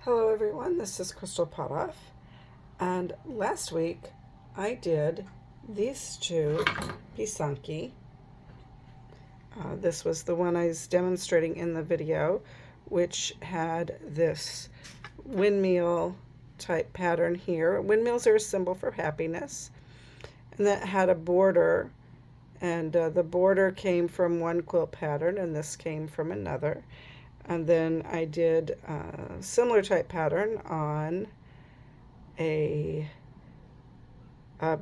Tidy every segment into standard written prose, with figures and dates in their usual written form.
Hello everyone, this is Cris Potthoff, and last week I did these two pysanky. This was the one I was demonstrating in the video, which had this windmill type pattern here. Windmills are a symbol for happiness, and that had a border, and the border came from one quilt pattern and this came from another. And then I did a similar type pattern on a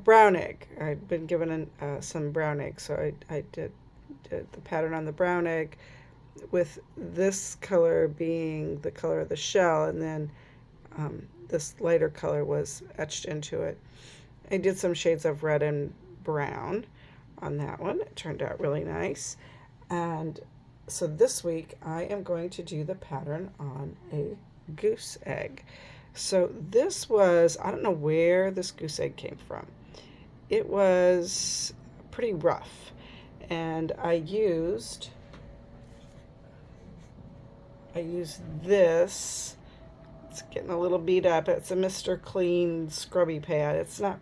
brown egg. I'd been given some brown egg, so I did the pattern on the brown egg with this color being the color of the shell, and then this lighter color was etched into it. I did some shades of red and brown on that one. It turned out really nice. And so this week I am going to do the pattern on a goose egg. So this was, I don't know where this goose egg came from. It was pretty rough, and I used this. It's getting a little beat up. It's a Mr. Clean scrubby pad. It's not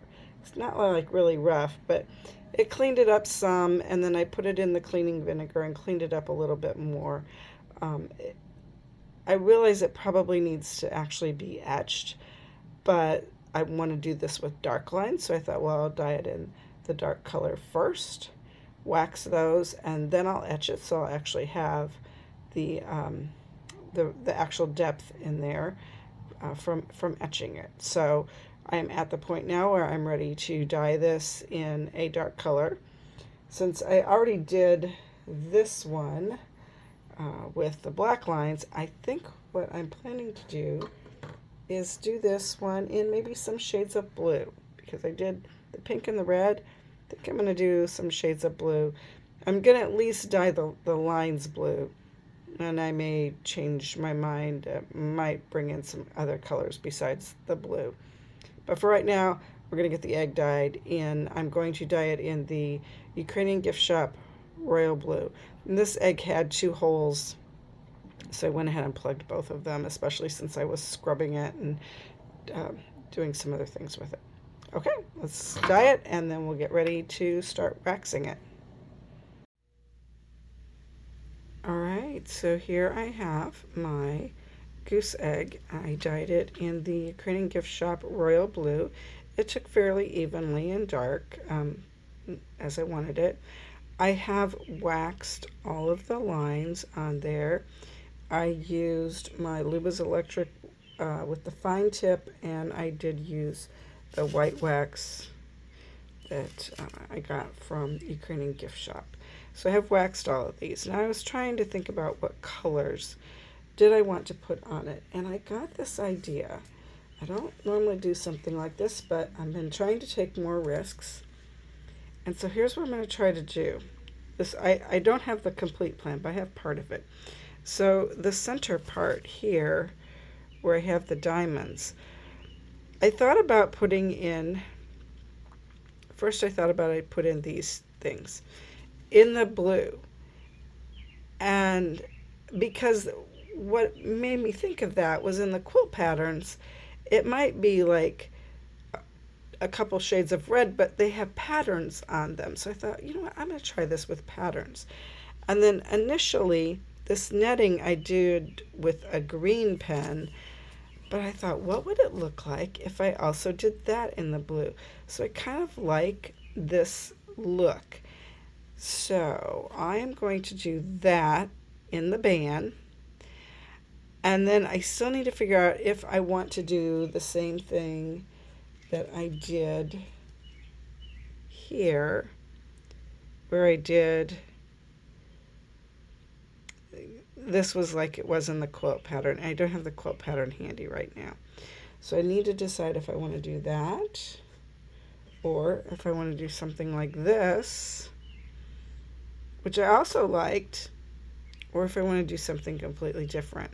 like really rough, but it cleaned it up some, and then I put it in the cleaning vinegar and cleaned it up a little bit more. I realize it probably needs to actually be etched, but I want to do this with dark lines, so I thought, well, I'll dye it in the dark color first, wax those, and then I'll etch it, so I'll actually have the actual depth in there from etching it. So I'm at the point now where I'm ready to dye this in a dark color. Since I already did this one with the black lines, I think what I'm planning to do is do this one in maybe some shades of blue, because I did the pink and the red. I think I'm going to do some shades of blue. I'm going to at least dye the lines blue, and I may change my mind. Might bring in some other colors besides the blue. But for right now, we're going to get the egg dyed in. I'm going to dye it in the Ukrainian Gift Shop Royal Blue. And this egg had 2 holes, so I went ahead and plugged both of them, especially since I was scrubbing it and doing some other things with it. Okay, let's dye it, and then we'll get ready to start waxing it. All right, so here I have my goose egg. I dyed it in the Ukrainian Gift Shop Royal Blue. It took fairly evenly and dark as I wanted it. I have waxed all of the lines on there. I used my Luba's Electric with the fine tip, and I did use the white wax that I got from Ukrainian Gift Shop. So I have waxed all of these. Now I was trying to think about what colors did I want to put on it, and I got this idea. I don't normally do something like this, but I've been trying to take more risks, and so here's what I'm going to try to do. This I don't have the complete plan, but I have part of it. So the center part here, where I have the diamonds, I thought about putting in, first I thought about I put in these things in the blue, and because what made me think of that was in the quilt patterns, it might be like a couple shades of red, but they have patterns on them. So I thought, you know what, I'm going to try this with patterns. And then initially, this netting I did with a green pen, but I thought, what would it look like if I also did that in the blue? So I kind of like this look. So I am going to do that in the band. And then I still need to figure out if I want to do the same thing that I did here, where I did, this was like it was in the quilt pattern. I don't have the quilt pattern handy right now. So I need to decide if I want to do that, or if I want to do something like this, which I also liked, or if I want to do something completely different.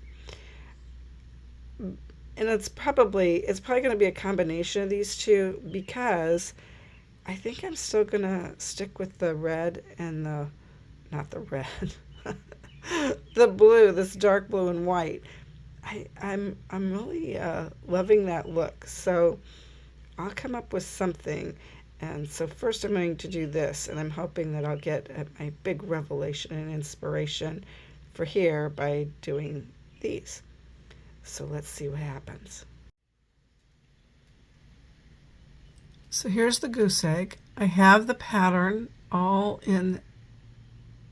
And it's probably going to be a combination of these two, because I think I'm still going to stick with the red and not the red, the blue, this dark blue and white. I'm really loving that look. So I'll come up with something. And so first I'm going to do this, and I'm hoping that I'll get my big revelation and inspiration for here by doing these. So let's see what happens. So here's the goose egg. I have the pattern all in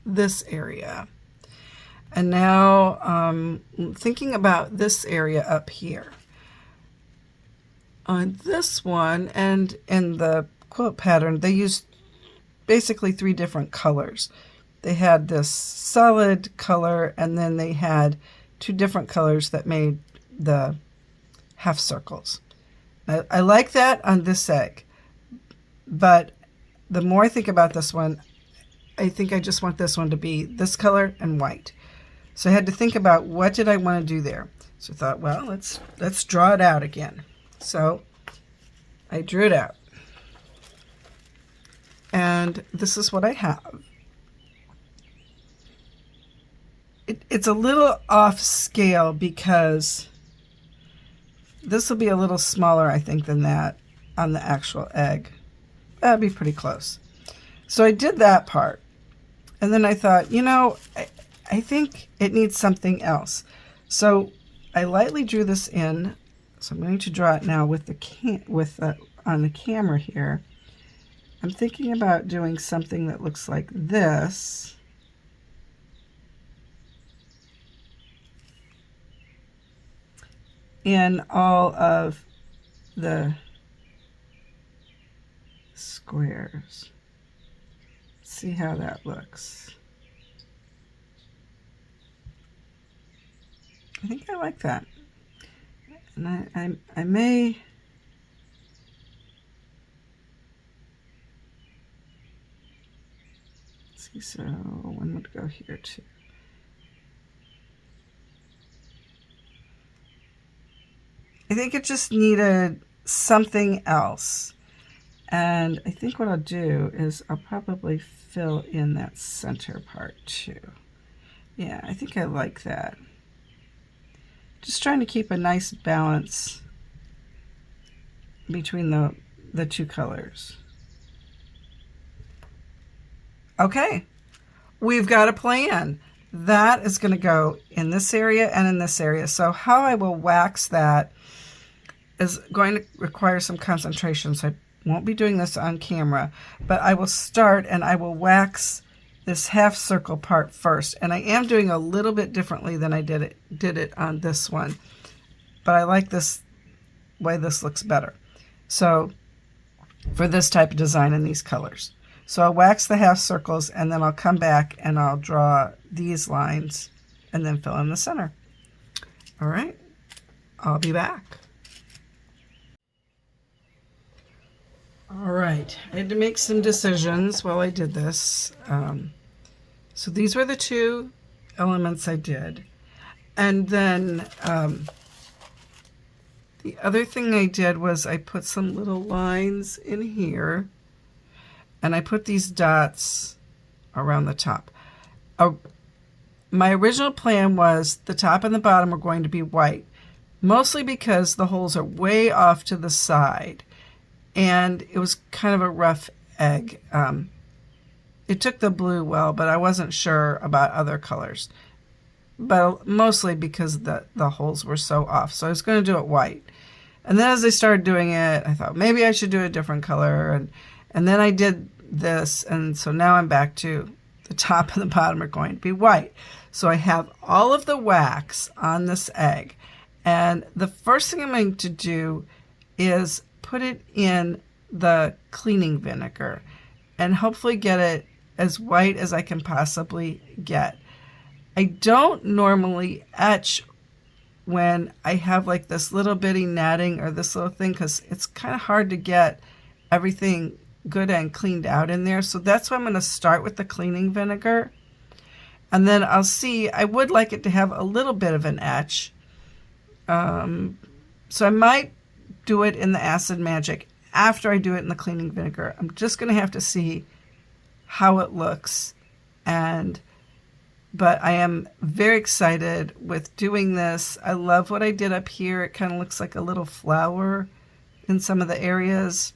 this area. And now thinking about this area up here. On this one and in the quilt pattern, they used basically 3 different colors. They had this solid color, and then they had 2 different colors that made the half circles. I like that on this egg, but the more I think about this one, I think I just want this one to be this color and white. So I had to think about what did I want to do there. So I thought, well, let's draw it out again. So I drew it out. And this is what I have. It's a little off scale because this will be a little smaller, I think, than that on the actual egg. That'd be pretty close. So I did that part. And then I thought, you know, I think it needs something else. So I lightly drew this in. So I'm going to draw it now with on the camera here. I'm thinking about doing something that looks like this. In all of the squares. See how that looks. I think I like that. And I may see, so one would go here too. I think it just needed something else. And I think what I'll do is I'll probably fill in that center part too. Yeah, I think I like that. Just trying to keep a nice balance between the 2 colors. Okay, we've got a plan. That is going to go in this area and in this area. So how I will wax that is going to require some concentration. So I won't be doing this on camera, but I will start and I will wax this half circle part first. And I am doing a little bit differently than I did it on this one, but I like this way this looks better. So for this type of design in these colors. So I'll wax the half circles, and then I'll come back and I'll draw these lines and then fill in the center. All right, I'll be back. All right, I had to make some decisions while I did this. So these were the 2 elements I did. And then the other thing I did was I put some little lines in here, and I put these dots around the top. My original plan was the top and the bottom were going to be white, mostly because the holes are way off to the side. And it was kind of a rough egg. It took the blue well, but I wasn't sure about other colors. But mostly because the holes were so off. So I was going to do it white. And then as I started doing it, I thought maybe I should do a different color. And then I did this. And so now I'm back to the top and the bottom are going to be white. So I have all of the wax on this egg. And the first thing I'm going to do is put it in the cleaning vinegar and hopefully get it as white as I can possibly get. I don't normally etch when I have like this little bitty natting or this little thing because it's kind of hard to get everything good and cleaned out in there. So that's why I'm going to start with the cleaning vinegar. And then I'll see, I would like it to have a little bit of an etch. So I might do it in the Acid Magic after I do it in the cleaning vinegar. I'm just going to have to see how it looks and but I am very excited with doing this. I love what I did up here. It kind of looks like a little flower in some of the areas.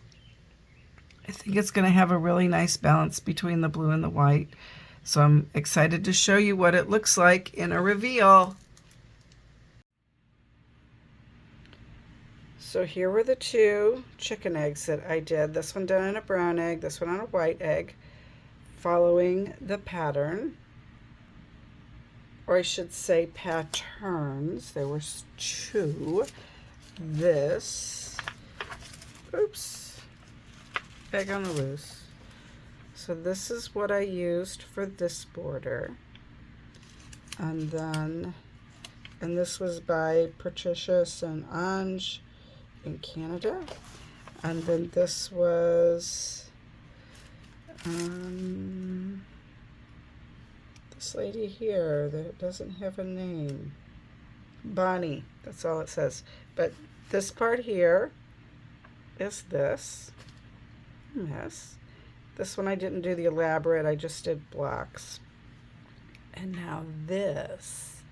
I think it's going to have a really nice balance between the blue and the white. So I'm excited to show you what it looks like in a reveal. So here were the two chicken eggs that I did. This one done on a brown egg, this one on a white egg, following the pattern. Or I should say patterns. There were two. This, oops, egg on the loose. So this is what I used for this border. And then, and this was by Patricia St. Ange in Canada. And then this was this lady here that doesn't have a name. Bonnie, that's all it says. But this part here is this. Yes. This one I didn't do the elaborate, I just did blocks. And now this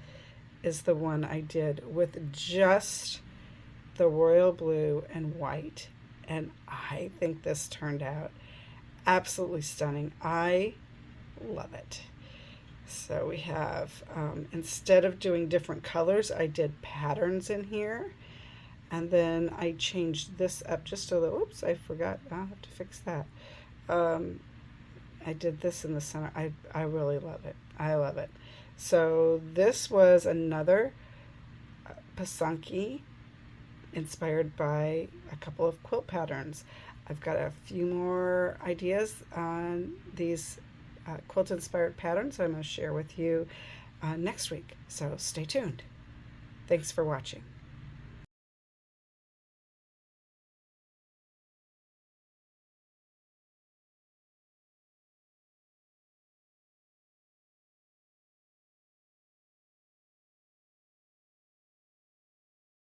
is the one I did with just the royal blue and white. And I think this turned out absolutely stunning. I love it. So we have, instead of doing different colors, I did patterns in here. And then I changed this up just a little. Oops, I forgot. I'll have to fix that. I did this in the center. I really love it. I love it. So this was another pysanky inspired by a couple of quilt patterns. I've got a few more ideas on these quilt inspired patterns I'm going to share with you next week. So stay tuned. Thanks for watching.